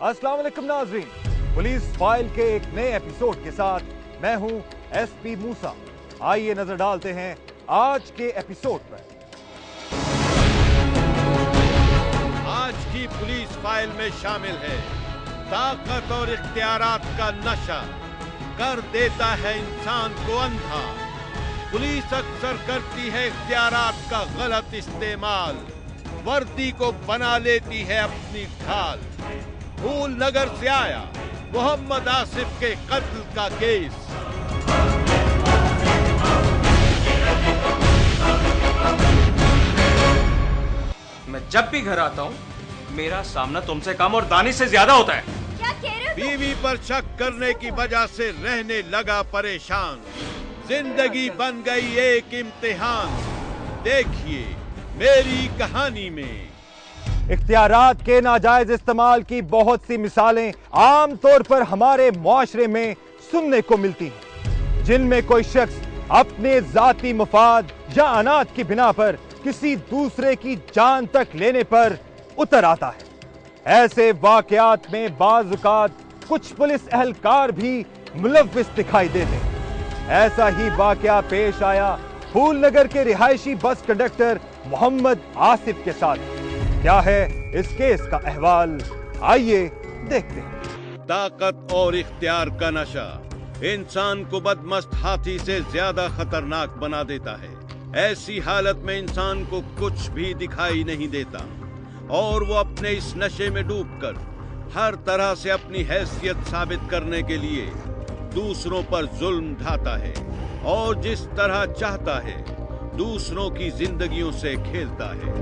अस्सलाम वालेकुम नाज़रीन, पुलिस फाइल के एक नए एपिसोड के साथ मैं हूं एसपी मूसा। आइए नजर डालते हैं आज के एपिसोड पर। आज की पुलिस फाइल में शामिल है ताकत और इख्तियारात का नशा कर देता है इंसान को अंधा। पुलिस अक्सर करती है इख्तियारात का गलत इस्तेमाल, वर्दी को बना लेती है अपनी ढाल। फूल नगर से आया मोहम्मद आसिफ के कत्ल का केस। मैं जब भी घर आता हूँ मेरा सामना तुमसे कम और दानिश से ज्यादा होता है। क्या कह रहे हो? बीवी पर शक करने की वजह से रहने लगा परेशान। जिंदगी बन गई एक इम्तिहान। देखिए मेरी कहानी में इख्तियारात के नाजायज इस्तेमाल की बहुत सी मिसालें आम तौर पर हमारे मुआशरे में सुनने को मिलती हैं, जिनमें कोई शख्स अपने जाती मुफाद या अनाज की बिना पर किसी दूसरे की जान तक लेने पर उतर आता है। ऐसे वाकयात में बाज़-औक़ात कुछ पुलिस एहलकार भी मुलव्विस दिखाई देते हैं। ऐसा ही वाकया पेश आया फूलनगर के रिहायशी बस कंडक्टर मोहम्मद आसिफ के साथ। क्या है इस केस का अहवाल, आइए देखते हैं। ताकत और इख्तियार का नशा इंसान को बदमस्त हाथी से ज्यादा खतरनाक बना देता है। ऐसी हालत में इंसान को कुछ भी दिखाई नहीं देता और वो अपने इस नशे में डूबकर हर तरह से अपनी हैसियत साबित करने के लिए दूसरों पर जुल्म ढाता है और जिस तरह चाहता है दूसरों की जिंदगियों से खेलता है।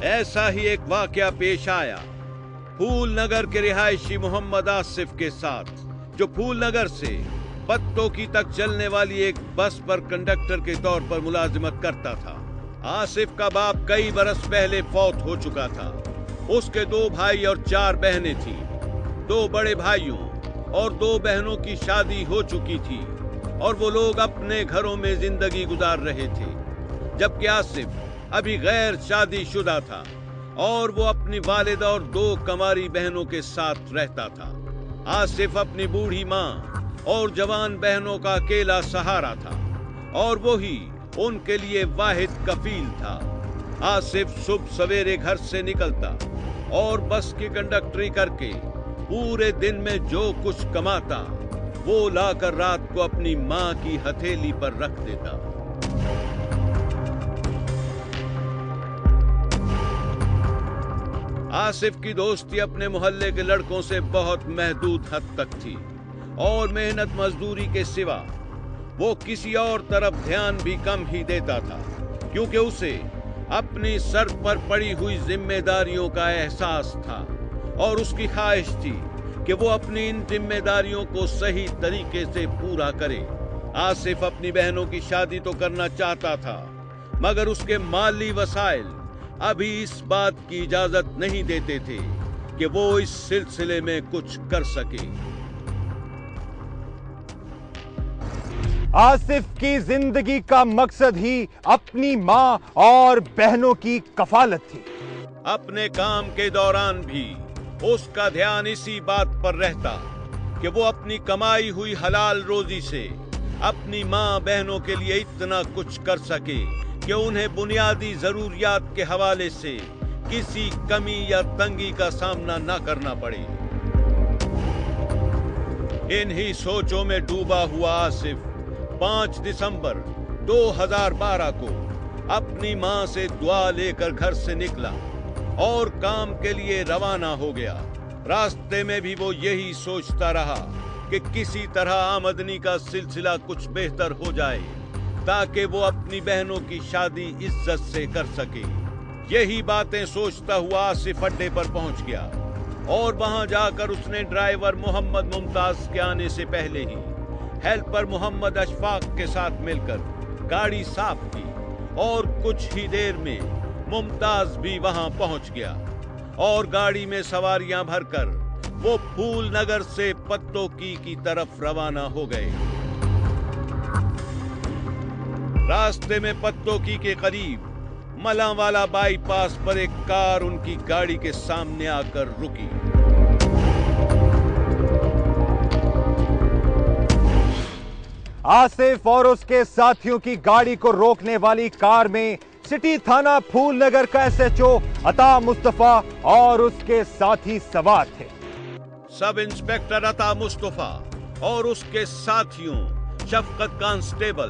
ऐसा ही एक वाकया पेश आया फूलनगर के रिहायशी मोहम्मद आसिफ के साथ, जो फूलनगर से पत्तोकी तक चलने वाली एक बस पर कंडक्टर के तौर पर मुलाजिमत करता था। आसिफ का बाप कई बरस पहले फौत हो चुका था। उसके 2 भाई और 4 बहनें थीं। 2 बड़े भाइयों और 2 बहनों की शादी हो चुकी थी और वो लोग अपने घरों में जिंदगी गुजार रहे थे, जबकि आसिफ अभी गैर शादीशुदा था और वो अपनी वालिदा और 2 कमारी बहनों के साथ रहता था। आसिफ अपनी बूढ़ी माँ और जवान बहनों का अकेला सहारा था और वो ही उनके लिए वाहिद कफील था। आसिफ सुबह सवेरे घर से निकलता और बस की कंडक्टरी करके पूरे दिन में जो कुछ कमाता वो लाकर रात को अपनी माँ की हथेली पर रख देता। आसिफ की दोस्ती अपने मोहल्ले के लड़कों से बहुत महदूद हद तक थी और मेहनत मजदूरी के सिवा वो किसी और तरफ ध्यान भी कम ही देता था, क्योंकि उसे अपनी सर पर पड़ी हुई जिम्मेदारियों का एहसास था और उसकी ख्वाहिश थी कि वो अपनी इन जिम्मेदारियों को सही तरीके से पूरा करे। आसिफ अपनी बहनों की शादी तो करना चाहता था, मगर उसके माली वसाइल अभी इस बात की इजाजत नहीं देते थे कि वो इस सिलसिले में कुछ कर सके। आसिफ की जिंदगी का मकसद ही अपनी माँ और बहनों की कफालत थी। अपने काम के दौरान भी उसका ध्यान इसी बात पर रहता कि वो अपनी कमाई हुई हलाल रोजी से अपनी माँ बहनों के लिए इतना कुछ कर सके कि उन्हें बुनियादी जरूरियात के हवाले से किसी कमी या तंगी का सामना न करना पड़े। इन्हीं सोचों में डूबा हुआ आसिफ 5 दिसंबर 2012 को अपनी मां से दुआ लेकर घर से निकला और काम के लिए रवाना हो गया। रास्ते में भी वो यही सोचता रहा कि किसी तरह आमदनी का सिलसिला कुछ बेहतर हो जाए ताकि वो अपनी बहनों की शादी इज्जत से कर सके। यही बातें सोचता हुआ आसिफ अड्डे पर पहुंच गया और वहां जाकर उसने ड्राइवर मोहम्मद मुमताज के आने से पहले ही हेल्पर मोहम्मद अशफाक के साथ मिलकर गाड़ी साफ की और कुछ ही देर में मुमताज भी वहां पहुंच गया और गाड़ी में सवारियां भरकर वो फूलनगर से पत्तोकी की तरफ रवाना हो गए। रास्ते में पत्तोकी के करीब मलांवाला बाईपास पर एक कार उनकी गाड़ी के सामने आकर रुकी। आसिफ और उसके साथियों की गाड़ी को रोकने वाली कार में सिटी थाना फूलनगर का एसएचओ अता मुस्तफा और उसके साथी सवार थे। सब इंस्पेक्टर अता मुस्तफा और उसके साथियों शफकत कांस्टेबल,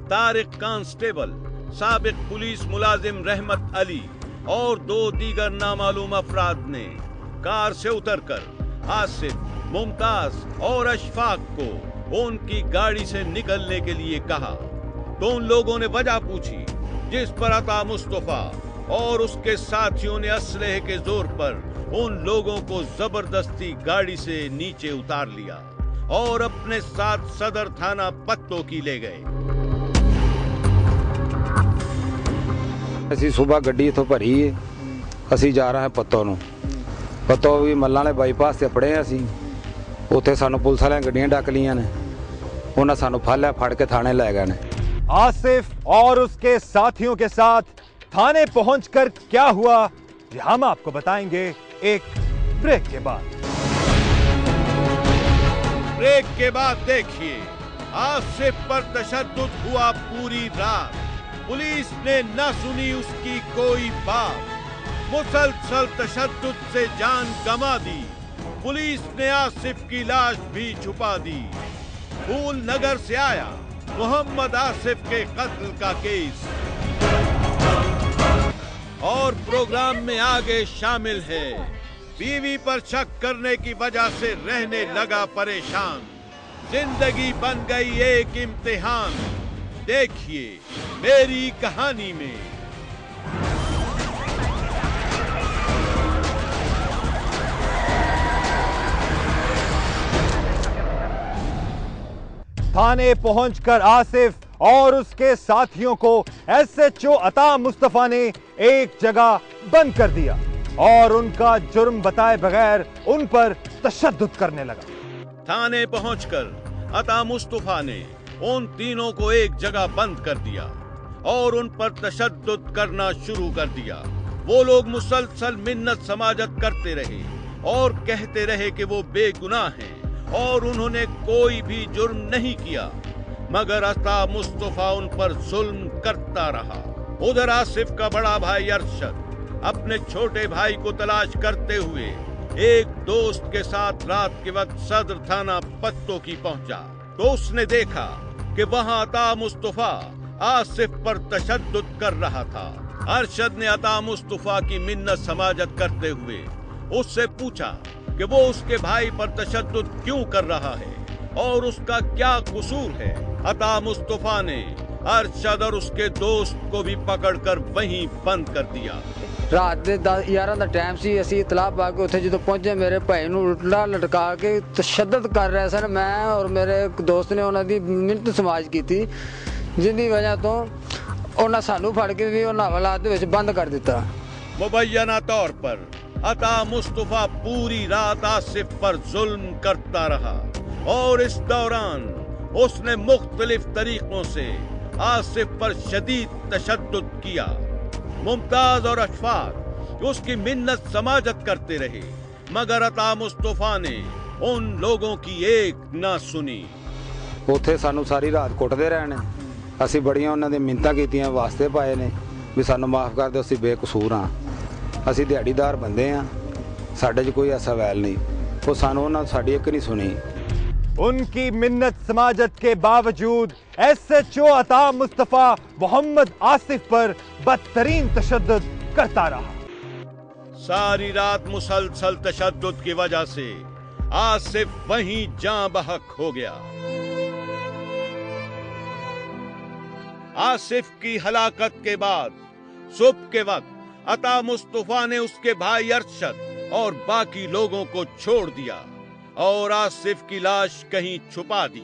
तारिक कांस्टेबल, साबिक पुलिस मुलाजिम रहमत अली और 2 दीगर नामालूम अफराद ने कार से उतरकर आसिफ, मुमताज और अशफाक को उनकी गाड़ी से निकलने के लिए कहा तो उन लोगों ने वजह पूछी, जिस पर अता मुस्तफा और उसके साथियों ने असलहे के जोर पर उन लोगों को जबरदस्ती गाड़ी से नीचे उतार लिया और अपने साथ सदर थाना पत्तों की ले गए। ਅਸੀਂ ਸਵੇਰ ਗੱਡੀ ਇਥੋਂ ਭਰੀ ਏ, ਅਸੀਂ ਜਾ ਰਹੇ ਹਾਂ ਪੱਤੋਂ ਨੂੰ। ਪੱਤੋਂ ਵੀ ਮੱਲਾਂ ਵਾਲੇ ਬਾਈਪਾਸ ਤੇ ਪੜੇ ਅਸੀਂ, ਉੱਥੇ ਸਾਨੂੰ ਪੁਲਿਸ ਵਾਲਿਆਂ ਗੱਡੀਆਂ ਡੱਕ ਲੀਆਂ ਨੇ, ਉਹਨਾਂ ਸਾਨੂੰ ਫੜ ਲਿਆ, ਫੜ ਕੇ ਥਾਣੇ ਲੈ गए ने। आसिफ और उसके साथियों के साथ थाने पहुंचकर क्या हुआ ये हम आपको बताएंगे एक ब्रेक के बाद। ब्रेक के बाद देखिए, आसिफ पर तशद्दुद हुआ पूरी रात। पुलिस ने न सुनी उसकी कोई बात, मुसलसल तशद्दुद से जान गंवा दी। पुलिस ने आसिफ की लाश भी छुपा दी। फूलनगर से आया मोहम्मद आसिफ के कत्ल का केस और प्रोग्राम में आगे शामिल है बीवी पर शक करने की वजह से रहने लगा परेशान, जिंदगी बन गई एक इम्तिहान। देखिए मेरी कहानी में। थाने पहुंचकर आसिफ और उसके साथियों को एसएचओ अता मुस्तफा ने एक जगह बंद कर दिया और उनका जुर्म बताए बगैर उन पर तशद्दुद करने लगा। थाने पहुंचकर अता मुस्तफा ने उन तीनों को एक जगह बंद कर दिया और उन पर तशद्दुद करना शुरू कर दिया। वो लोग मुसलसल मिन्नत समाजत करते रहे और कहते रहे कि वो बेगुनाह हैं और उन्होंने कोई भी जुर्म नहीं किया, मगर अता मुस्तफा उन पर जुल्म करता रहा। उधर आसिफ का बड़ा भाई अरशद अपने छोटे भाई को तलाश करते हुए एक दोस्त के साथ रात के वक्त सदर थाना पत्तों की पहुंचा तो उसने देखा कि वहां अता मुस्तफा आसिफ पर तशद्दुद कर रहा था। अरशद ने अता मुस्तफा की मिन्नत समाजत करते हुए उससे पूछा कि वो उसके भाई पर तशद्दुद क्यों कर रहा है और उसका क्या कसूर है। अता मुस्तफा ने अरशद और उसके दोस्त को भी पकड़कर वहीं बंद कर दिया। रात ਦੇ 11 ਦਾ ਟਾਈਮ ਸੀ, ਅਸੀਂ ਇਤਲਾਹ ਪਾ ਕੇ ਉੱਥੇ ਜਦੋਂ ਪਹੁੰਚੇ ਮੇਰੇ ਭਾਈ ਨੂੰ ਉਲਟਾ ਲਟਕਾ ਕੇ ਤਸ਼ੱਦਦ ਕਰ ਰਹੇ ਸਨ। ਮੈਂ ਔਰ ਮੇਰੇ ਇੱਕ ਦੋਸਤ ਨੇ ਉਹਨਾਂ ਦੀ ਮਿੰਨਤ ਸਮਾਜ ਕੀਤੀ, ਜਿੰਦੀ ਵਜ੍ਹਾ ਤੋਂ ਉਹਨਾਂ ਸਾਨੂੰ ਫੜ ਕੇ ਵੀ ਉਹਨਾਂ ਹਾਲਾਤ ਦੇ ਵਿੱਚ ਬੰਦ ਕਰ ਦਿੱਤਾ। मुबैना तौर पर अता मुस्तफा पूरी रात आसिफ पर जुल्म करता रहा और इस दौरान उसने मुख्तलिफ तरीकों से आसिफ पर शदीद तशद्दुद किया। मुमताज और अशफाक उसकी मिन्नत समाजत करते रहे, मगर अता मुस्तफा ने उन लोगों की एक न सुनी। ਉੱਥੇ ਸਾਨੂੰ ਸਾਰੀ ਰਾਤ ਕੁੱਟਦੇ ਰਹੇ ਨੇ, ਅਸੀਂ ਬੜੀਆਂ ਉਹਨਾਂ ਦੇ ਮਿੰਨਤਾਂ ਕੀਤੀਆਂ, ਵਾਸਤੇ ਪਾਏ ਨੇ ਵੀ ਸਾਨੂੰ ਮਾਫ ਕਰ ਦਿਓ, ਅਸੀਂ ਬੇਕਸੂਰ ਹਾਂ, ਅਸੀਂ ਦਿਹਾੜੀਦਾਰ ਬੰਦੇ ਹਾਂ, ਸਾਡੇ 'ਚ ਕੋਈ ਐਸਾ ਵੈਲ ਨਹੀਂ। ਉਹ ਸਾਨੂੰ ਉਹਨਾਂ ਸਾਡੀ ਇੱਕ ਨਹੀਂ ਸੁਣੀ। उनकी मिन्नत समाजत के बावजूद एसएचओ अता मुस्तफा मोहम्मद आसिफ पर बदतरीन तशद्दुद करता रहा। सारी रात मुसलसल तशद्दुद की वजह से आसिफ वहीं जां बहक हो गया। आसिफ की हलाकत के बाद सुबह के वक्त अता मुस्तफा ने उसके भाई अरशद और बाकी लोगों को छोड़ दिया और आसिफ की लाश कहीं छुपा दी।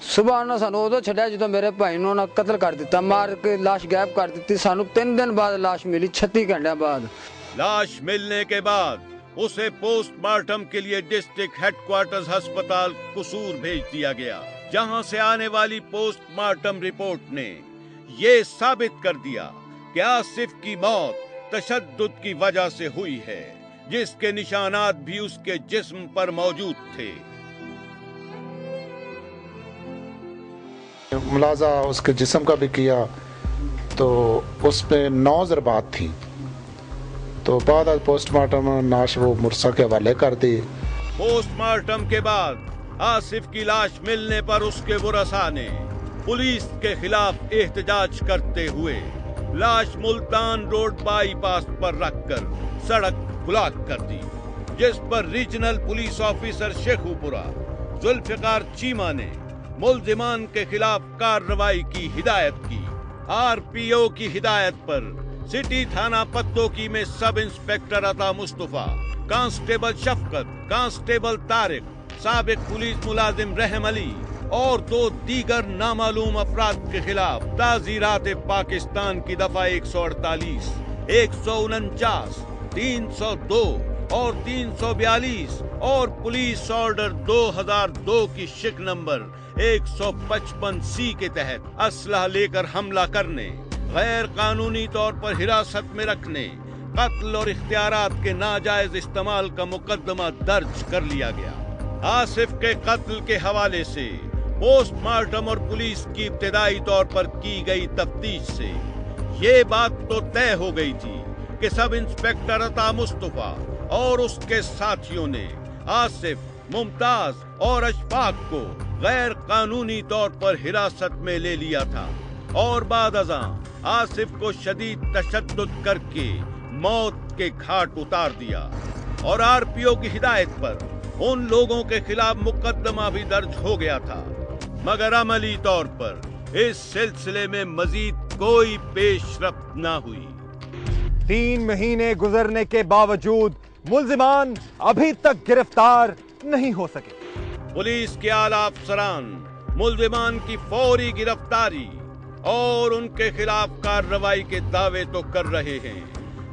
ਸੁਬਾਹ ਉਹਨਾਂ ਸਾਨੂੰ ਉਦੋਂ ਛੱਡਿਆ ਜਦੋਂ ਮੇਰੇ ਭਾਈ ਨੂੰ ਉਹਨਾਂ ਕਤਲ ਕਰ ਦਿੱਤਾ, ਮਾਰ ਕੇ ਲਾਸ਼ ਗਾਇਬ ਕਰ ਦਿੱਤੀ। ਸਾਨੂੰ 3 दिन बाद लाश मिली, 36 घंटे बाद। लाश मिलने के बाद उसे पोस्टमार्टम के लिए डिस्ट्रिक्ट हेडक्वार्टर्स अस्पताल कुसूर भेज दिया गया, जहां से आने वाली पोस्टमार्टम रिपोर्ट ने ये साबित कर दिया कि आसिफ की मौत तशद्दुद की वजह से हुई है, जिसके निशानात भी उसके जिस्म पर मौजूद थे। मुलाजा उसके जिस्म का भी किया तो उसमें 9 ज़रबात थी। तो बाद पोस्टमार्टम लाश वो मुर्सा के हवाले कर दी। पोस्टमार्टम के बाद आसिफ की लाश मिलने पर उसके वरसा ने पुलिस के खिलाफ एहतजाज करते हुए लाश मुल्तान रोड बाईपास पर रखकर सड़क ब्लॉक कर दी, जिस पर regional police officer Sheikhupura Zulfiqar Cheema ने मुल्जिमान के खिलाफ कार्रवाई की हिदायत की। आरपीओ की हिदायत पर सिटी थाना पत्तोकी में सब इंस्पेक्टर अता मुस्तफा, कांस्टेबल शफकत, कांस्टेबल तारिक, साबिक पुलिस मुलाजिम रहम अली और 2 दीगर नामालूम अफराद के खिलाफ ताज़ीरात पाकिस्तान की दफा 148, 149, 302 और 342 और पुलिस ऑर्डर 2002 की शिक नंबर 155C के तहत असलहा लेकर हमला करने, गैर कानूनी तौर पर हिरासत में रखने, कत्ल और इख्तियारात के नाजायज इस्तेमाल का मुकदमा दर्ज कर लिया गया। आसिफ के कत्ल के हवाले से पोस्टमार्टम और पुलिस की इब्तिदाई तौर पर की गई तफ्तीश से ये बात तो तय हो गई थी कि सब इंस्पेक्टर अता मुस्तफा और उसके साथियों ने आसिफ, मुमताज और अशफाक को गैर कानूनी तौर पर हिरासत में ले लिया था और बाद अज़ां आसिफ को शदीद तशद्दुद करके मौत के घाट उतार दिया और आरपीओ की हिदायत पर उन लोगों के खिलाफ मुकदमा भी दर्ज हो गया था, मगर अमली तौर पर इस सिलसिले में मजीद कोई पेशरफ्त न हुई। 3 महीने गुजरने के बावजूद मुल्जिमान अभी तक गिरफ्तार नहीं हो सके। पुलिस के आला अफसरान मुल्जिमान की फौरी गिरफ्तारी और उनके खिलाफ कार्रवाई के दावे तो कर रहे हैं,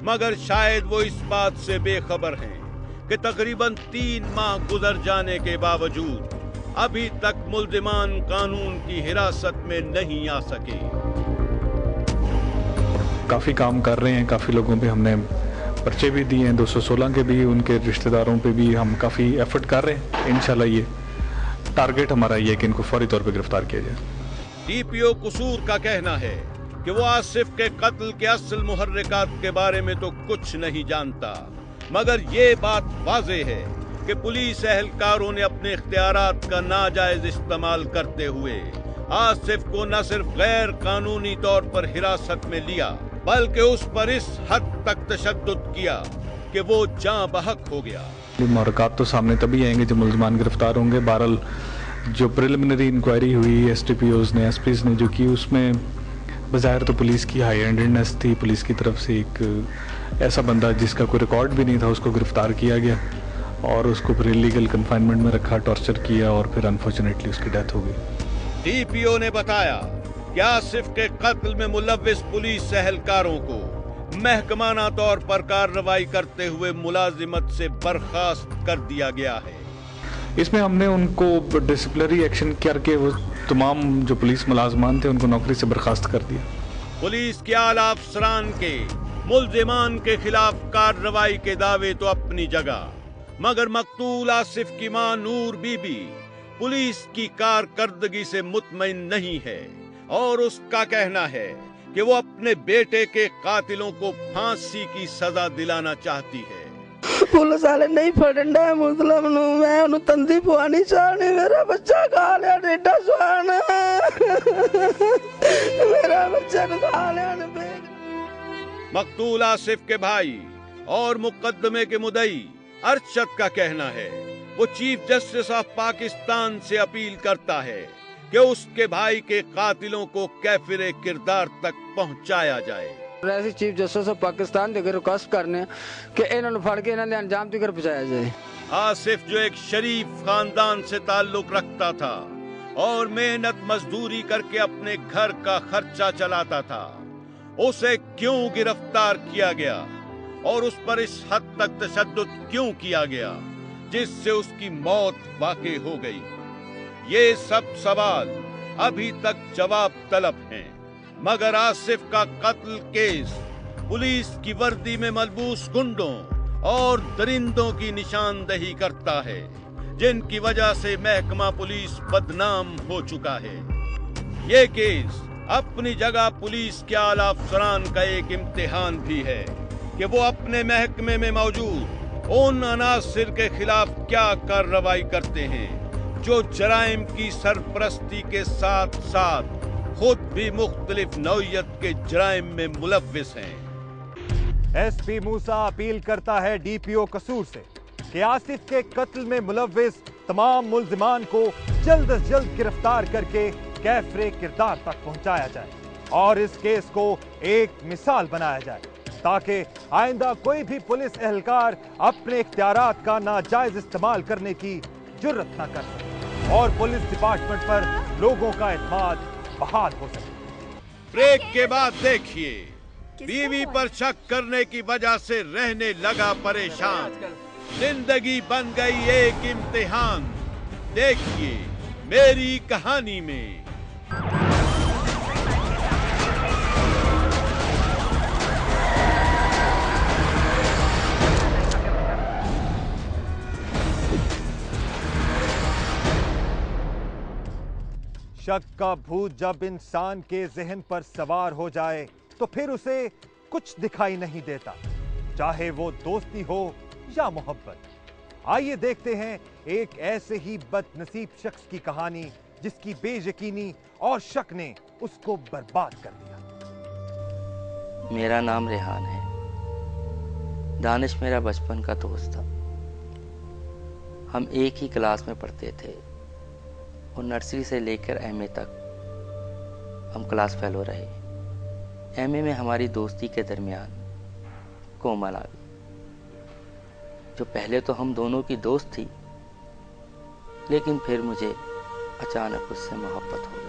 मगर शायद वो इस बात से बेखबर हैं कि तकरीबन 3 माह गुजर जाने के बावजूद अभी तक मुल्जिमान कानून की हिरासत में नहीं आ सके। काफ़ी काम कर रहे हैं, काफ़ी लोगों पे हमने पर्चे भी दिए हैं, 216 के भी, उनके रिश्तेदारों पे भी हम काफ़ी एफर्ट कर रहे हैं। इंशाल्लाह ये टारगेट हमारा ये है कि इनको फौरी तौर पे गिरफ्तार किया जाए। डीपीओ कसूर का कहना है कि वो आसिफ के कत्ल के असल मुहर्रिकात के बारे में तो कुछ नहीं जानता, मगर ये बात वाज़ेह है कि पुलिस एहलकारों ने अपने इख्तियारात का नाजायज इस्तेमाल करते हुए आसिफ को न सिर्फ गैर कानूनी तौर पर हिरासत में लिया, बल्कि उस पर इस हद तक तशद्दुद किया कि वो जाँ बहक हो गया। मुहर्रिकात तो सामने तभी आएंगे जब मुल्जिमान गिरफ्तार होंगे। बहरहाल जो प्रिलिमिनरी इंक्वायरी हुई एसटीपीओज ने, एसपीज ने जो की, उसमें बज़ाहिर तो पुलिस की हाई हैंडेडनेस थी। पुलिस की तरफ से एक ऐसा बंदा जिसका कोई रिकॉर्ड भी नहीं था उसको गिरफ्तार किया गया और उसको फिर इलीगल कन्फाइनमेंट में रखा, टॉर्चर किया और फिर अनफॉर्चुनेटली उसकी डेथ हो गई। डीपीओ ने बताया कि आसिफ के कत्ल में मुलव्विस पुलिस एहलकारों को महकमाना तौर पर कार्रवाई करते हुए मुलाजिमत से बर्खास्त कर दिया गया है। इसमें हमने उनको डिसिप्लिनरी एक्शन करके वो तमाम जो पुलिस मुलाजमान थे उनको नौकरी से बर्खास्त कर दिया। पुलिस के आला अफसरान के मुल्जिमान के खिलाफ कार्रवाई के दावे तो अपनी जगह, मगर मकतूल आसिफ की मां नूर बीबी पुलिस की कारकर्दगी से मुतमईन नहीं है और उसका कहना है कि वो अपने बेटे के कातिलों को फांसी की सजा दिलाना चाहती है। पुलिस वाले नहीं फड़ना है मुस्लिम नू, मैं उन्हें तंदी पवानी चाहनी, मेरा बच्चा खा लिया डेढ़ा स्वान मेरा बच्चा खा लिया। मकतूल आसिफ के भाई और मुकदमे के मुदई अरशद का कहना है वो चीफ जस्टिस ऑफ पाकिस्तान से अपील करता है कि उसके भाई के कातिलों को कैफिरे किरदार तक पहुंचाया जाए। ऐसी चीफ जस्टिस ऑफ पाकिस्तान से रिक्वेस्ट करने कि इन्होंने फड़ के इन्होंने अंजाम तक पहुंचाया जाए। आसिफ जो एक शरीफ खानदान से ताल्लुक रखता था और मेहनत मजदूरी करके अपने घर का खर्चा चलाता था, उसे क्यों गिरफ्तार किया गया और उस पर इस हद तक तशद्दुद क्यों किया गया जिससे उसकी मौत वाक़ई हो गई? ये सब सवाल अभी तक जवाब तलब हैं। मगर आसिफ का कत्ल केस पुलिस की वर्दी में मलबूस गुंडों और दरिंदों की निशानदेही करता है, जिनकी वजह से महकमा पुलिस बदनाम हो चुका है। ये केस अपनी जगह पुलिस के आला अफसरान का एक इम्तिहान भी है कि वो अपने महकमे में मौजूद उन अनासिर के खिलाफ क्या कार्रवाई करते हैं जो जराइम की सरपरस्ती के साथ साथ खुद भी मुख्तलिफ नौइयत के जराइम में मुलव्विस हैं। एसपी मूसा अपील करता है डीपीओ कसूर से कि आसिफ के कत्ल में मुलव्विस तमाम मुल्जिमान को जल्द से जल्द गिरफ्तार करके कैफरे किरदार तक पहुंचाया जाए और इस केस को एक मिसाल बनाया जाए ताकि आइंदा कोई भी पुलिस एहलकार अपने इख्तियारात का नाजायज इस्तेमाल करने की जुर्रत न कर सके और पुलिस डिपार्टमेंट पर लोगों का एतमाद बहाल हो सके। ब्रेक के बाद देखिए, बीवी पर शक करने की वजह से रहने लगा परेशान, जिंदगी बन गई एक इम्तिहान। देखिए मेरी कहानी में। शक का भूत जब इंसान के जहन पर सवार हो जाए तो फिर उसे कुछ दिखाई नहीं देता, चाहे वो दोस्ती हो या मोहब्बत। आइए देखते हैं एक ऐसे ही बदनसीब शख्स की कहानी जिसकी बेयकीनी और शक ने उसको बर्बाद कर दिया। मेरा नाम रेहान है। दानिश मेरा बचपन का दोस्त था। हम एक ही क्लास में पढ़ते थे और नर्सरी से लेकर एमए तक हम क्लास फेलो रहे। एमए में हमारी दोस्ती के दरमियान कोमल आ गई, जो पहले तो हम दोनों की दोस्त थी, लेकिन फिर मुझे अचानक उससे मोहब्बत हो गई।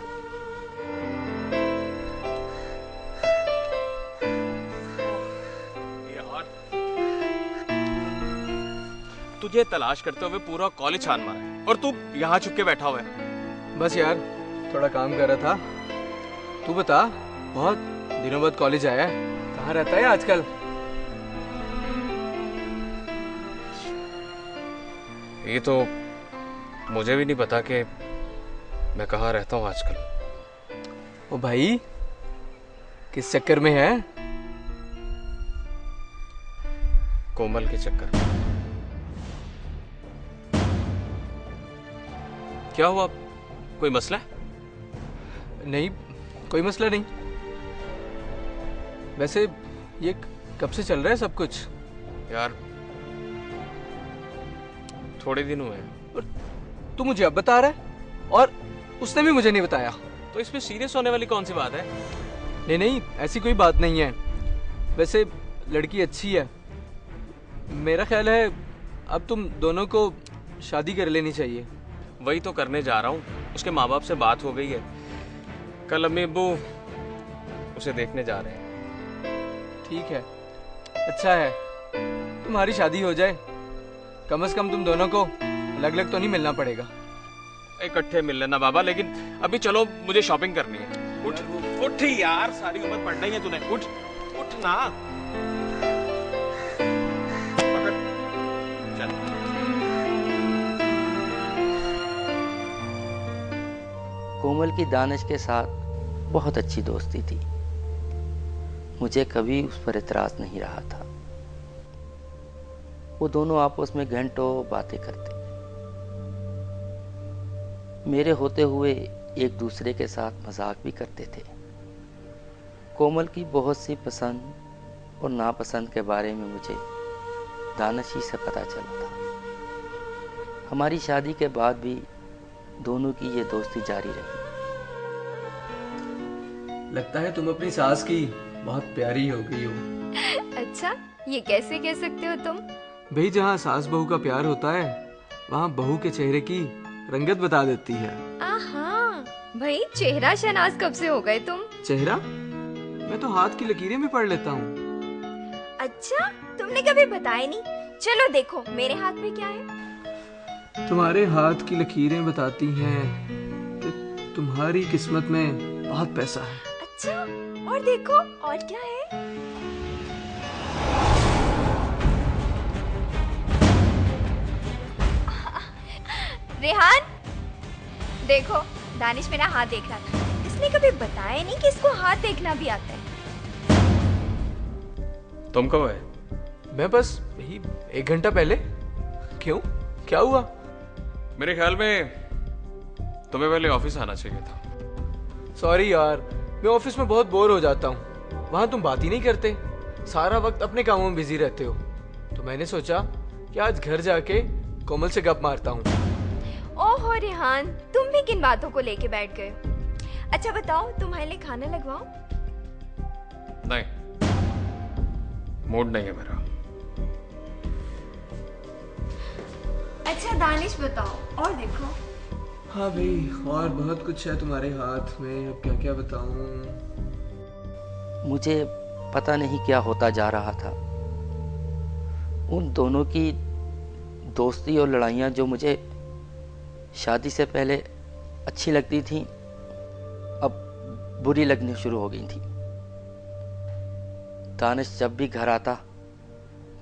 तुझे तलाश करते हुए पूरा कॉलेज छान मारा है और तू यहाँ छुप के बैठा हुआ है। बस यार थोड़ा काम कर रहा था। तू बता, बहुत दिनों बाद कॉलेज आया है, कहाँ रहता है आजकल? ये तो मुझे भी नहीं पता कि मैं कहाँ रहता हूँ आजकल। ओ भाई, किस चक्कर में है? कोमल के चक्कर। क्या हुआ, कोई मसला है? नहीं, कोई मसला नहीं। वैसे ये कब से चल रहा है सब कुछ? यार थोड़े दिन हुए हैं। तू मुझे अब बता रहा है और उसने भी मुझे नहीं बताया। तो इसमें सीरियस होने वाली कौन सी बात है? नहीं नहीं, ऐसी कोई बात नहीं है। वैसे लड़की अच्छी है। मेरा ख्याल है अब तुम दोनों को शादी कर लेनी चाहिए। वही तो करने जा रहा हूँ। उसके माँ बाप से बात हो गई है, कल अम्मी अब्बू उसे देखने जा रहे हैं। ठीक है, अच्छा है, तुम्हारी शादी हो जाए। कम से कम तुम दोनों को अलग अलग तो नहीं मिलना पड़ेगा। इकट्ठे मिल लेना बाबा, लेकिन अभी चलो, मुझे शॉपिंग करनी है। उठ उठ यार, सारी उम्र पढ़ना ही है तूने। उठ उठ ना। चल। कोमल की दानिश के साथ बहुत अच्छी दोस्ती थी। मुझे कभी उस पर एतराज नहीं रहा था। वो दोनों आपस में घंटों बातें करते, मेरे होते हुए एक दूसरे के साथ मजाक भी करते थे। कोमल की बहुत सी पसंद और नापसंद के बारे में मुझे दानिश ही से पता चला था। हमारी शादी के बाद भी दोनों की ये दोस्ती जारी रही। लगता है तुम अपनी सास की बहुत प्यारी हो गई हो। अच्छा, ये कैसे कह सकते हो तुम? भाई, जहाँ सास बहू का प्यार होता है वहाँ बहू के चेहरे की रंगत बता देती है। आहा, भाई चेहरा शनाज कब से हो गए तुम? चेहरा? मैं तो हाथ की लकीरें भी पढ़ लेता हूँ। अच्छा, तुमने कभी बताया नहीं। चलो देखो मेरे हाथ में क्या है। तुम्हारे हाथ की लकीरें बताती हैं कि तुम्हारी किस्मत में बहुत पैसा है। अच्छा, और देखो और क्या है? रेहान, देखो दानिश मेरा हाथ देख रहा था। इसने कभी बताया नहीं कि इसको हाथ देखना भी आता है। तुम कब आए? मैं बस यही 1 घंटा पहले। क्यों, क्या हुआ? मेरे ख्याल में तुम्हें पहले ऑफिस आना चाहिए था। सॉरी यार, मैं ऑफिस में बहुत बोर हो जाता हूँ। वहां तुम बात ही नहीं करते, सारा वक्त अपने कामों में बिजी रहते हो। तो मैंने सोचा कि आज घर जाके कोमल से गप मारता हूँ। ओहो रेहान, तुम भी किन बातों को लेके बैठ गए हो? अच्छा बताओ, तुम्हारे लिए खाना लगवाऊं? नहीं, मूड नहीं है मेरा। अच्छा दानिश बताओ, और देखो। हाँ भाई, और बहुत कुछ है तुम्हारे हाथ में, अब क्या क्या बताऊं। मुझे पता नहीं क्या होता जा रहा था। उन दोनों की दोस्ती और लड़ाइयाँ जो मुझे शादी से पहले अच्छी लगती थी, अब बुरी लगनी शुरू हो गई थी। दानिश जब भी घर आता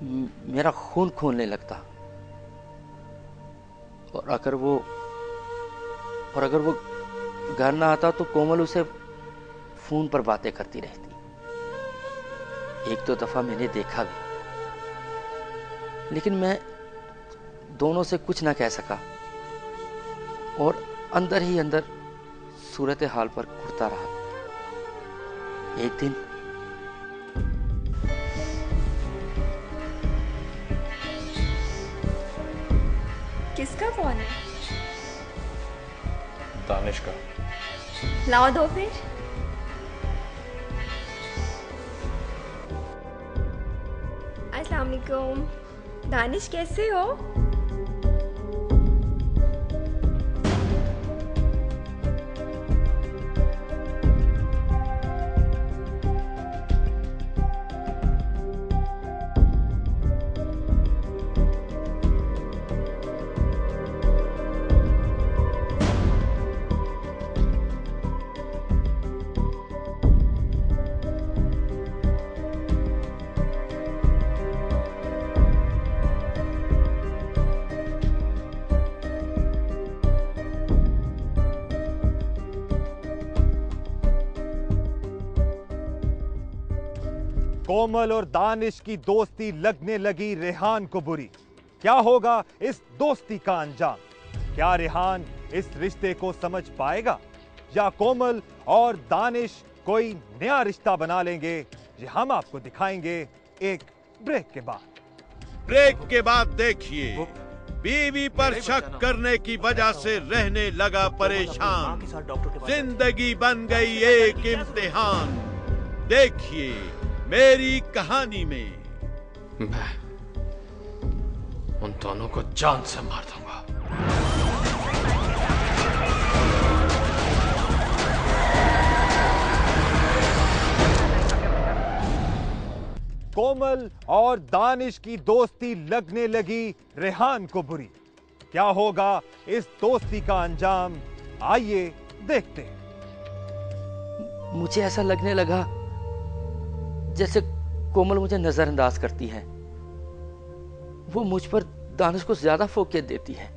मेरा खून खोलने लगता, और अगर वो घर ना आता तो कोमल उसे फोन पर बातें करती रहती। 1-2 दफा मैंने देखा भी, लेकिन मैं दोनों से कुछ ना कह सका और अंदर ही अंदर सूरत हाल पर घुटता रहा। एक दिन किसका फोन है? दानिश का। लाओ दो फिर। अस्सलाम वालेकुम। दानिश कैसे हो? कोमल और दानिश की दोस्ती लगने लगी रेहान को बुरी। क्या होगा इस दोस्ती का अंजाम? क्या रेहान इस रिश्ते को समझ पाएगा, या कोमल और दानिश कोई नया रिश्ता बना लेंगे? ये हम आपको दिखाएंगे एक ब्रेक के बाद। ब्रेक के बाद देखिए, बीवी पर शक करने की वजह से रहने लगा परेशान, जिंदगी बन गई एक इम्तिहान। देखिए मेरी कहानी में। मैं उन दोनों को जान से मार दूंगा। कोमल और दानिश की दोस्ती लगने लगी रेहान को बुरी। क्या होगा इस दोस्ती का अंजाम? आइए देखते हैं। मुझे ऐसा लगने लगा जैसे कोमल मुझे नजरअंदाज करती है। वो मुझ पर दानिश को ज्यादा फोकियत देती है।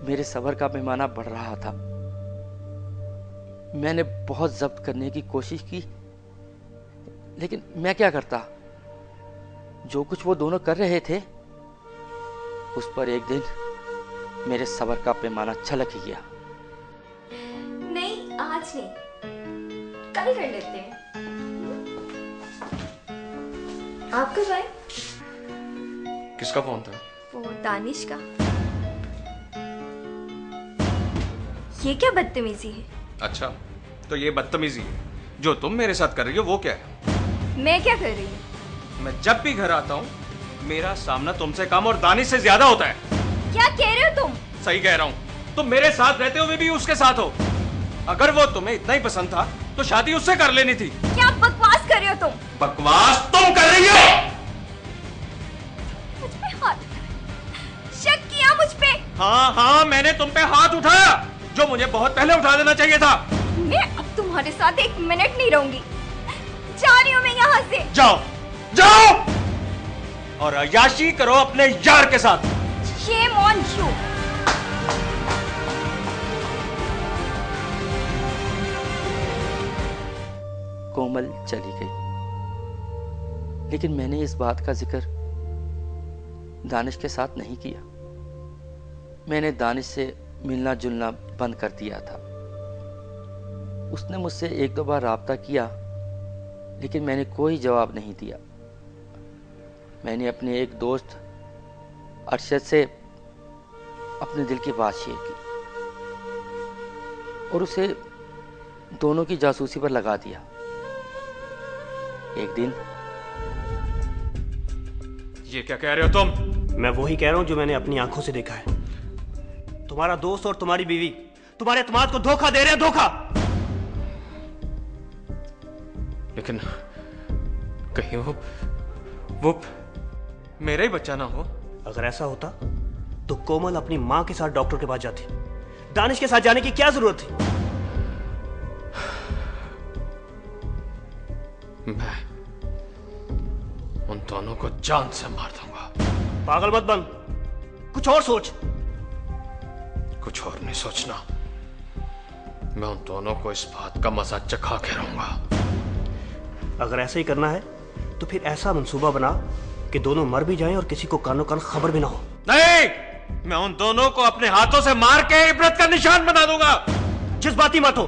मेरे सब्र का पैमाना बढ़ रहा था। मैंने बहुत जब्त करने की कोशिश की, लेकिन मैं क्या करता। जो कुछ वो दोनों कर रहे थे, उस पर एक दिन मेरे सब्र का पैमाना छलक गया। नहीं, आज नहीं, कल कर लेते हैं। आप कब आए? किसका फोन था? वो दानिश का। ये क्या बदतमीजी है? अच्छा, तो ये बदतमीजी है। जो तुम मेरे साथ कर रही हो वो क्या है? मैं क्या कर रही हूँ? मैं जब भी घर आता हूँ मेरा सामना तुमसे कम और दानिश से ज्यादा होता है। क्या कह रहे हो तुम? सही कह रहा हूँ। तुम मेरे साथ रहते हुए भी उसके साथ हो। अगर वो तुम्हें इतना ही पसंद था तो शादी उससे कर लेनी थी। क्या बकवास कर रहे हो तुम? बकवास तुम कर रही हो। मुझ पे हाथ, शक किया मुझ पे? हाँ हाँ, मैंने तुम पे हाथ उठाया, जो मुझे बहुत पहले उठा देना चाहिए था। मैं अब तुम्हारे साथ 1 मिनट नहीं रहूंगी। जा रही हूँ मैं यहाँ से। जाओ जाओ और अय्याशी करो अपने यार के साथ। Shame on you। कोमल चली गई, लेकिन मैंने इस बात का जिक्र दानिश के साथ नहीं किया। मैंने दानिश से मिलना जुलना बंद कर दिया था। उसने मुझसे 1-2 बार राब्ता किया, लेकिन मैंने कोई जवाब नहीं दिया। मैंने अपने एक दोस्त अरशद से अपने दिल की बात शेयर की और उसे दोनों की जासूसी पर लगा दिया। एक दिन। ये क्या कह रहे हो तुम? मैं वही कह रहा हूं जो मैंने अपनी आंखों से देखा है। तुम्हारा दोस्त और तुम्हारी बीवी तुम्हारे एतमाद को धोखा दे रहे हैं, धोखा। लेकिन कहीं वो मेरा ही बच्चा ना हो। अगर ऐसा होता तो कोमल अपनी मां के साथ डॉक्टर के पास जाती। दानिश के साथ जाने की क्या जरूरत थी? मैं उन दोनों को जान से मार दूंगा। पागल मत बन, कुछ और सोच। कुछ और नहीं सोचना। मैं उन दोनों को इस बात का मजा चखा के रहूंगा। अगर ऐसा ही करना है तो फिर ऐसा मंसूबा बना कि दोनों मर भी जाएं और किसी को कानो कान खबर भी ना हो। नहीं, मैं उन दोनों को अपने हाथों से मार के इबरत का निशान बना दूंगा। जज्बाती मत हो,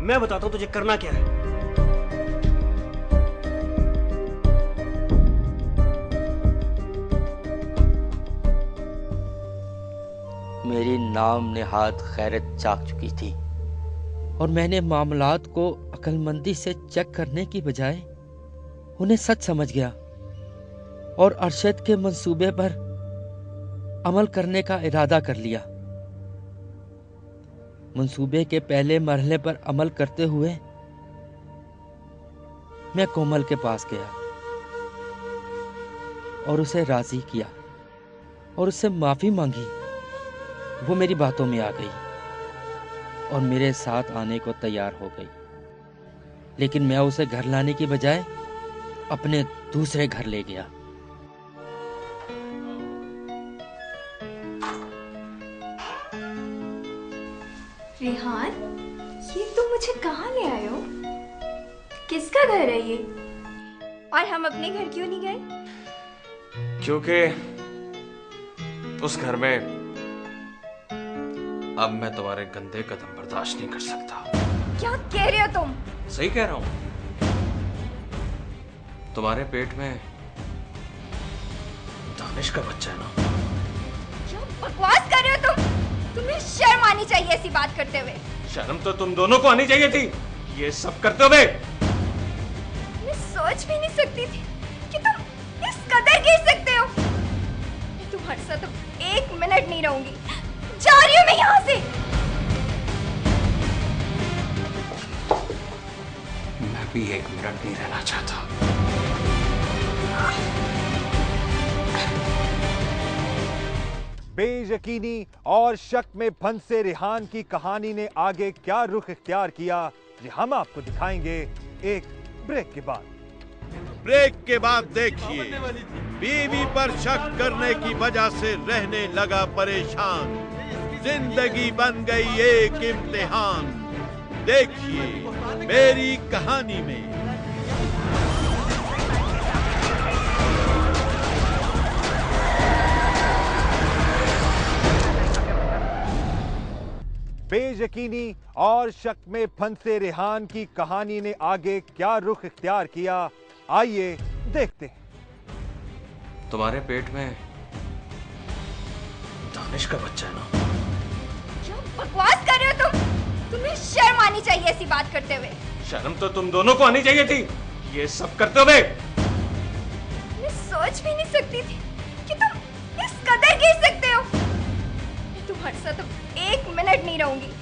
मैं बताता हूं तुझे करना क्या है। मेरी नाम नेहाद खैरत जाग चुकी थी और मैंने मामलात को अक्लमंदी से चेक करने की बजाय उन्हें सच समझ गया और अरशद के मंसूबे पर अमल करने का इरादा कर लिया। मंसूबे के पहले मरहले पर अमल करते हुए मैं कोमल के पास गया और उसे राजी किया और उससे माफी मांगी। वो मेरी बातों में आ गई और मेरे साथ आने को तैयार हो गई, लेकिन मैं उसे घर लाने की बजाय अपने दूसरे घर ले गया। रेहान, ये तुम मुझे कहाँ ले आए हो? किसका घर है ये? और हम अपने घर क्यों नहीं गए? क्योंकि उस घर में अब मैं तुम्हारे गंदे कदम बर्दाश्त नहीं कर सकता। क्या कह रहे हो तुम? सही कह रहा हूं। तुम्हारे पेट में दानिश का बच्चा है ना। क्या बकवास कर रहे हो तुम? तुम्हें शर्म आनी चाहिए ऐसी बात करते हुए। शर्म तो तुम दोनों को आनी चाहिए थी ये सब करते हुए। मैं सोच भी नहीं सकती थी कि तुम इस कदर गिर सकते हो। मैं तुम्हारे साथ अब 1 मिनट नहीं रहूंगी। जा रही हूं मैं यहाँ से। मैं भी 1 मिनट नहीं रहना चाहता। बेयकीनी और शक में फंसे रेहान की कहानी ने आगे क्या रुख इख्तियार किया, ये हम आपको दिखाएंगे एक ब्रेक के बाद। ब्रेक के बाद देखिए, बीवी पर शक करने की वजह से रहने लगा परेशान। जिंदगी बन गई एक इम्तिहान। देखिए मेरी कहानी में। बेयकीनी और शक में फंसे रेहान की कहानी ने आगे क्या रुख इख्तियार किया, आइए देखते हैं। तुम्हारे पेट में दानिश का बच्चा है ना। क्या बकवास कर रहे हो तुम? तुम्हें शर्म आनी चाहिए ऐसी बात करते हुए। शर्म तो तुम दोनों को आनी चाहिए थी ये सब करते हुए। मैं सोच भी नहीं सकती थी कि तुम इस कदर गिर सकते हो। मैं तुम्हारे साथ अब 1 मिनट नहीं रहूंगी।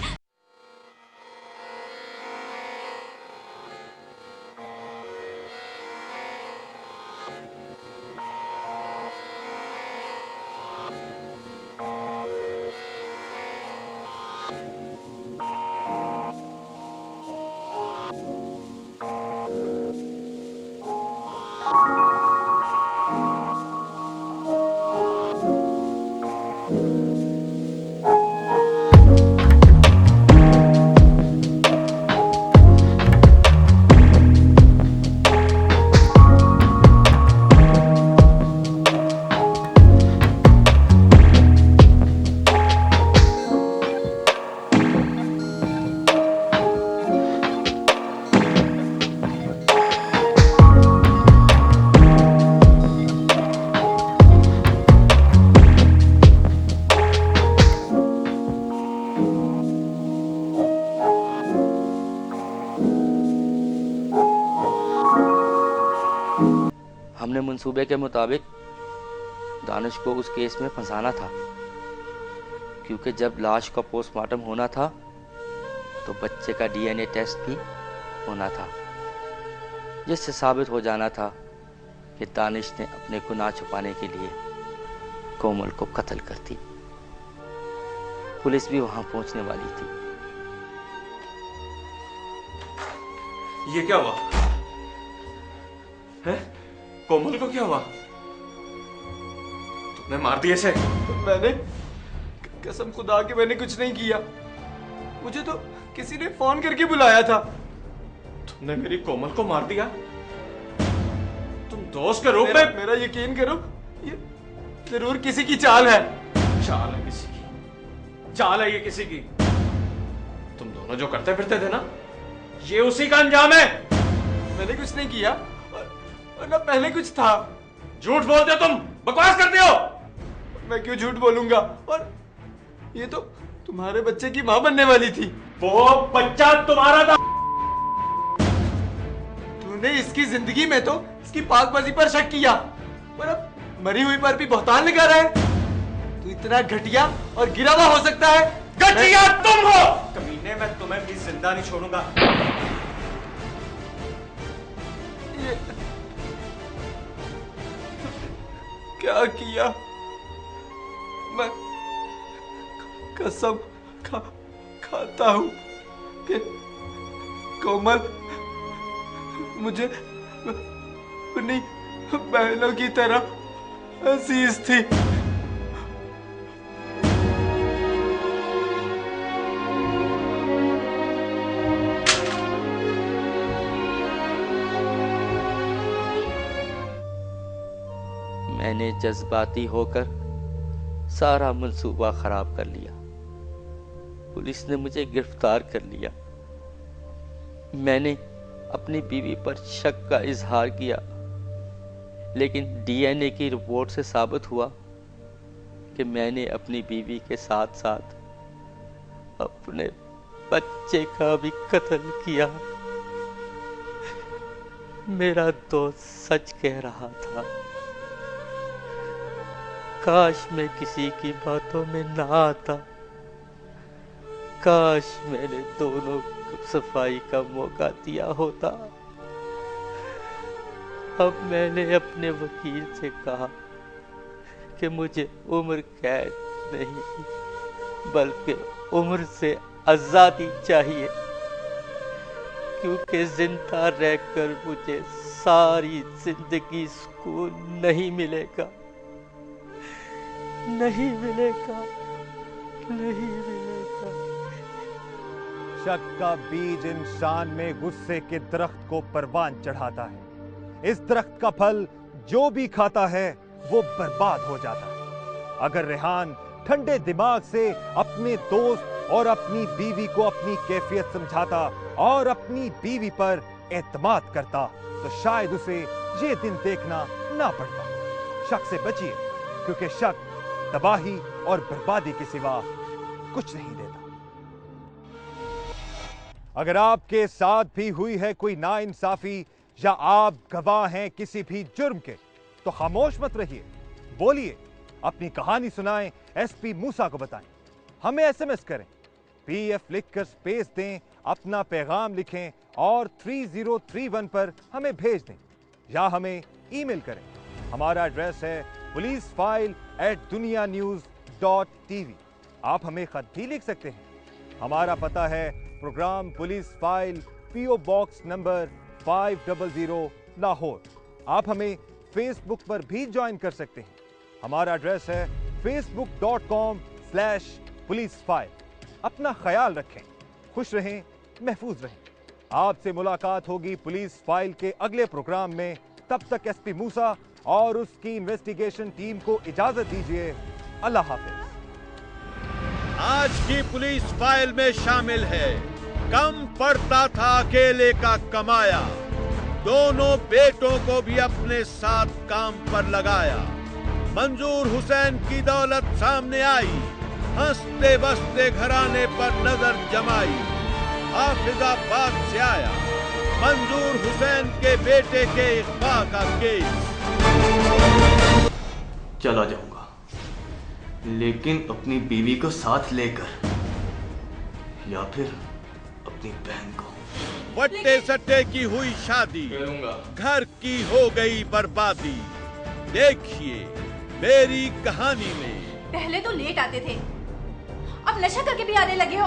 हमने मंसूबे के मुताबिक दानिश को उस केस में फंसाना था, क्योंकि जब लाश का पोस्टमार्टम होना था तो बच्चे का डीएनए टेस्ट भी होना था, जिससे साबित हो जाना था कि दानिश ने अपने गुनाह छुपाने के लिए कोमल को कत्ल कर दी। पुलिस भी वहां पहुंचने वाली थी। ये क्या हुआ है? कोमल को क्या हुआ? तुमने मार दिया इसे? मैंने कसम खुदा के मैंने कुछ नहीं किया। मुझे तो किसी ने फोन करके बुलाया था। तुमने मेरी कोमल को मार दिया? तुम दोस्त के रूप में? मेरा यकीन करो, ये जरूर किसी की चाल है। चाल है किसी की? चाल है ये किसी की? तुम दोनों जो करते फिरते थे ना, ये उसी का अंजाम है। मैंने कुछ नहीं किया और ना पहले कुछ था। झूठ बोलते हो तुम, बकवास करते हो। मैं क्यों झूठ बोलूंगा? और ये तो तुम्हारे बच्चे की मां बनने वाली थी। वो बच्चा तुम्हारा था। तूने इसकी जिंदगी में तो इसकी पाकबाजी पर शक किया, पर अब मरी हुई पर भी बहतान लगा रहा है। तू इतना घटिया और गिरा हुआ हो सकता है? घटिया तुम हो। कमीने, मैं तुम्हें भी जिंदा नहीं छोड़ूंगा। क्या किया? मैं कसम खाता हूं कि कोमल मुझे अपनी बहनों की तरह अजीज थी। मैंने जज्बाती होकर सारा मंसूबा खराब कर लिया। पुलिस ने मुझे गिरफ्तार कर लिया। मैंने अपनी बीवी पर शक का इजहार किया, लेकिन डीएनए की रिपोर्ट से साबित हुआ कि मैंने अपनी बीवी के साथ साथ अपने बच्चे का भी कत्ल किया। मेरा दोस्त सच कह रहा था। काश मैं किसी की बातों में ना आता। काश मैंने दोनों को सफाई का मौका दिया होता। अब मैंने अपने वकील से कहा कि मुझे उम्र कैद नहीं बल्कि उम्र से आजादी चाहिए, क्योंकि जिंदा रहकर मुझे सारी जिंदगी सुकून नहीं मिलेगा। नहीं मिलेगा, नहीं मिलेगा। शक का बीज इंसान में गुस्से के दरख्त को परवान चढ़ाता है। इस दरख्त का फल जो भी खाता है वो बर्बाद हो जाता है। अगर रेहान ठंडे दिमाग से अपने दोस्त और अपनी बीवी को अपनी कैफियत समझाता और अपनी बीवी पर एतमाद करता तो शायद उसे ये दिन देखना ना पड़ता। शक से बचिए, क्योंकि शक तबाही और बर्बादी के सिवा कुछ नहीं देता। अगर आपके साथ भी हुई है कोई नाइंसाफी या आप गवाह हैं किसी भी जुर्म के, तो खामोश मत रहिए, बोलिए, अपनी कहानी सुनाएं, एसपी मूसा को बताएं। हमें एसएमएस करें, पीएफ लिखकर स्पेस दें, अपना पैगाम लिखें और 3031 पर हमें भेज दें, या हमें ईमेल करें। हमारा एड्रेस है policeFile@dunianews.tv। आप हमें खत भी लिख सकते हैं। हमारा पता है programme police file, PO box number 500 Lahore. आप हमें फेसबुक पर भी ज्वाइन कर सकते हैं। हमारा एड्रेस है facebook.com/पुलिसफाइल। अपना ख्याल रखें, खुश रहें, महफूज रहें। आपसे मुलाकात होगी पुलिस फाइल के अगले प्रोग्राम में। तब तक एसपी मूसा और उसकी इन्वेस्टिगेशन टीम को इजाजत दीजिए। अल्लाह हाफिज। आज की पुलिस फाइल में शामिल है कम पड़ता था अकेले का कमाया, दोनों बेटों को भी अपने साथ काम पर लगाया। मंजूर हुसैन की दौलत सामने आई, हंसते बसते घराने पर नजर जमाई। हाफिजाबाद से आया मंजूर हुसैन के बेटे के इख्फा का केस। चला जाऊंगा, लेकिन अपनी बीवी को साथ लेकर, या फिर अपनी बहन को। वट्टे सट्टे की हुई शादी, घर की हो गई बर्बादी। देखिए मेरी कहानी में। पहले तो लेट आते थे, अब नशा करके भी आने लगे हो।